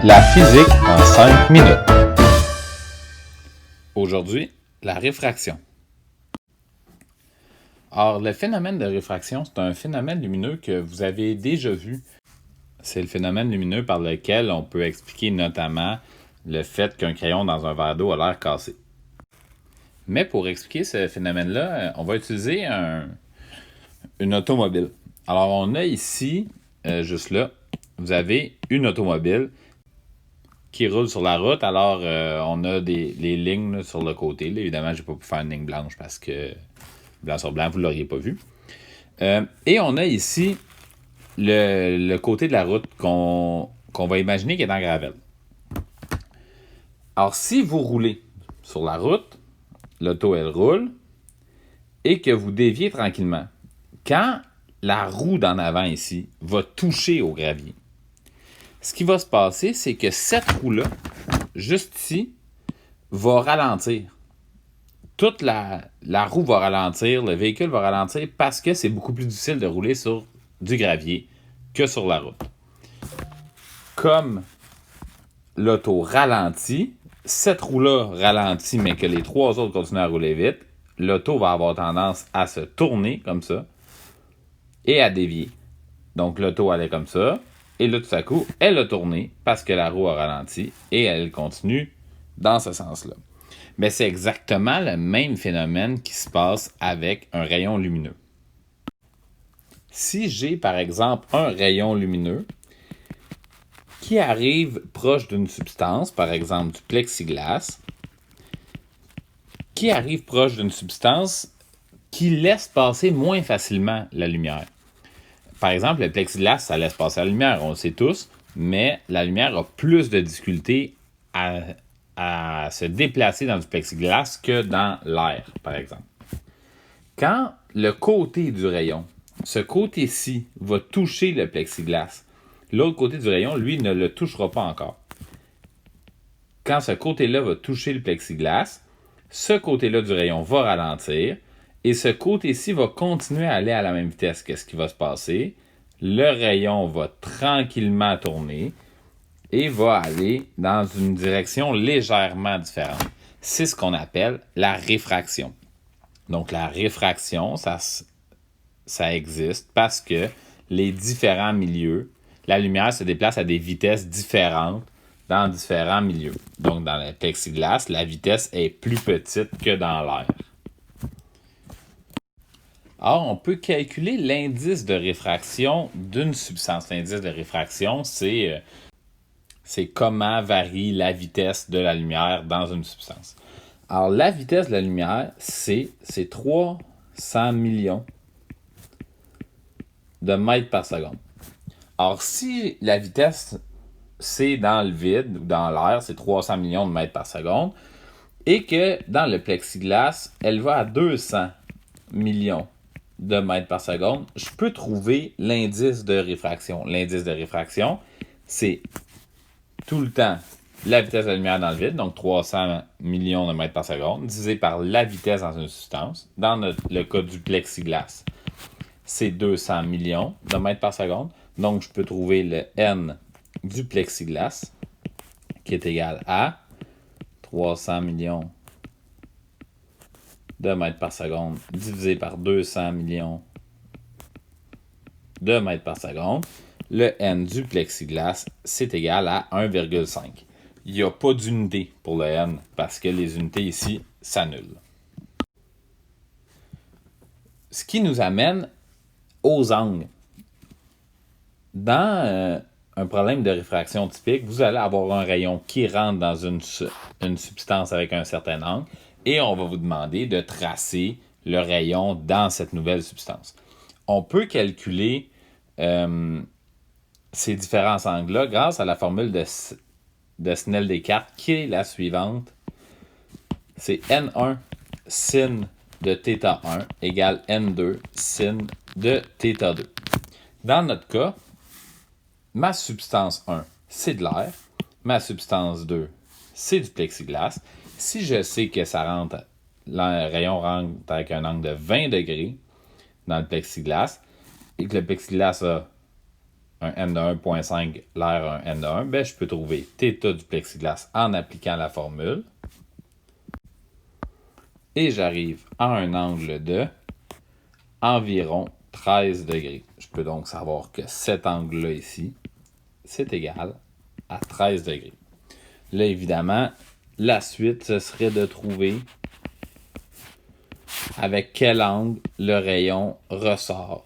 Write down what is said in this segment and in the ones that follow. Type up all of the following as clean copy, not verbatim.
La physique en 5 minutes. Aujourd'hui, la réfraction. Or, le phénomène de réfraction, c'est un phénomène lumineux que vous avez déjà vu. C'est le phénomène lumineux par lequel on peut expliquer notamment le fait qu'un crayon dans un verre d'eau a l'air cassé. Mais pour expliquer ce phénomène-là, on va utiliser une automobile. Alors, on a ici, juste là, vous avez une automobile qui roule sur la route. Alors, on a les lignes là, sur le côté. Là, évidemment, je n'ai pas pu faire une ligne blanche parce que blanc sur blanc, vous ne l'auriez pas vu. Et on a ici le côté de la route qu'on va imaginer qui est en gravelle. Alors, si vous roulez sur la route, l'auto, elle roule, et que vous déviez tranquillement, quand la roue d'en avant ici va toucher au gravier, ce qui va se passer, c'est que cette roue-là, juste ici, va ralentir. Toute la roue va ralentir, le véhicule va ralentir parce que c'est beaucoup plus difficile de rouler sur du gravier que sur la route. Comme l'auto ralentit, cette roue-là ralentit, mais que les trois autres continuent à rouler vite, l'auto va avoir tendance à se tourner comme ça et à dévier. Donc l'auto allait comme ça, et là tout à coup, elle a tourné parce que la roue a ralenti et elle continue dans ce sens-là. Mais c'est exactement le même phénomène qui se passe avec un rayon lumineux. Si j'ai par exemple un rayon lumineux qui arrive proche d'une substance, par exemple du plexiglas, qui arrive proche d'une substance qui laisse passer moins facilement la lumière. Par exemple, le plexiglas, ça laisse passer la lumière, on le sait tous, mais la lumière a plus de difficulté à se déplacer dans du plexiglas que dans l'air, par exemple. Quand le côté du rayon, ce côté-ci, va toucher le plexiglas, l'autre côté du rayon, lui, ne le touchera pas encore. Quand ce côté-là va toucher le plexiglas, ce côté-là du rayon va ralentir, et ce côté-ci va continuer à aller à la même vitesse. Qu'est-ce qui va se passer? Le rayon va tranquillement tourner et va aller dans une direction légèrement différente. C'est ce qu'on appelle la réfraction. Donc, la réfraction, ça existe parce que les différents milieux, la lumière se déplace à des vitesses différentes dans différents milieux. Donc, dans le plexiglas, la vitesse est plus petite que dans l'air. Or, on peut calculer l'indice de réfraction d'une substance. L'indice de réfraction, c'est comment varie la vitesse de la lumière dans une substance. Alors, la vitesse de la lumière, c'est 300 millions de mètres par seconde. Alors, si la vitesse, c'est dans le vide ou dans l'air, c'est 300 millions de mètres par seconde, et que dans le plexiglas, elle va à 200 millions de mètres par seconde, je peux trouver l'indice de réfraction. L'indice de réfraction, c'est tout le temps la vitesse de la lumière dans le vide, donc 300 millions de mètres par seconde, divisé par la vitesse dans une substance. Dans le cas du plexiglas, c'est 200 millions de mètres par seconde. Donc, je peux trouver le N du plexiglas, qui est égal à 300 millions de mètres par seconde divisé par 200 millions de mètres par seconde. Le N du plexiglas, c'est égal à 1,5. Il n'y a pas d'unité pour le N parce que les unités ici s'annulent. Ce qui nous amène aux angles. Dans un problème de réfraction typique, vous allez avoir un rayon qui rentre dans une substance avec un certain angle et on va vous demander de tracer le rayon dans cette nouvelle substance. On peut calculer ces différents angles-là grâce à la formule de Snell-Descartes qui est la suivante. C'est N1 sin de θ1 égale N2 sin de θ2. Dans notre cas, ma substance 1, c'est de l'air. Ma substance 2, c'est du plexiglas. Si je sais que le rayon rentre avec un angle de 20 degrés dans le plexiglas et que le plexiglas a un n de 1,5, l'air un n de 1, ben, je peux trouver θ du plexiglas en appliquant la formule. Et j'arrive à un angle de environ 13 degrés. Je peux donc savoir que cet angle-là ici, c'est égal à 13 degrés. Là, évidemment, la suite, ce serait de trouver avec quel angle le rayon ressort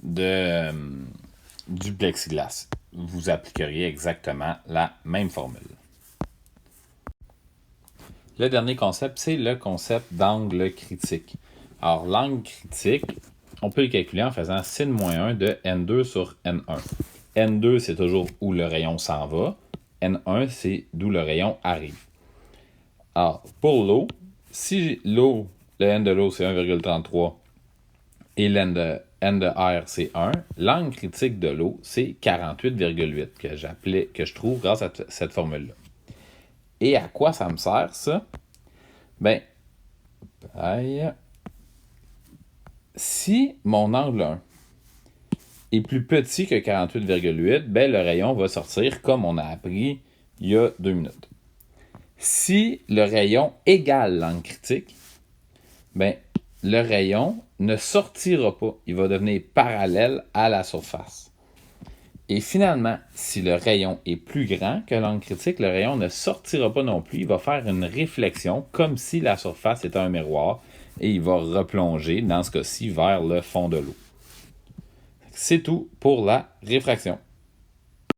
du plexiglas. Vous appliqueriez exactement la même formule. Le dernier concept, c'est le concept d'angle critique. Alors, l'angle critique, on peut le calculer en faisant sin moins 1 de N2 sur N1. N2, c'est toujours où le rayon s'en va. N1, c'est d'où le rayon arrive. Alors, pour l'eau, si l'eau, le N de l'eau, c'est 1,33 et N de R, c'est 1, l'angle critique de l'eau, c'est 48,8 que je trouve grâce à cette formule-là. Et à quoi ça me sert, ça? Ben, si mon angle 1 est plus petit que 48,8, ben le rayon va sortir comme on a appris il y a 2 minutes. Si le rayon égale l'angle critique, ben le rayon ne sortira pas. Il va devenir parallèle à la surface. Et finalement, si le rayon est plus grand que l'angle critique, le rayon ne sortira pas non plus. Il va faire une réflexion comme si la surface était un miroir et il va replonger, dans ce cas-ci, vers le fond de l'eau. C'est tout pour la réfraction.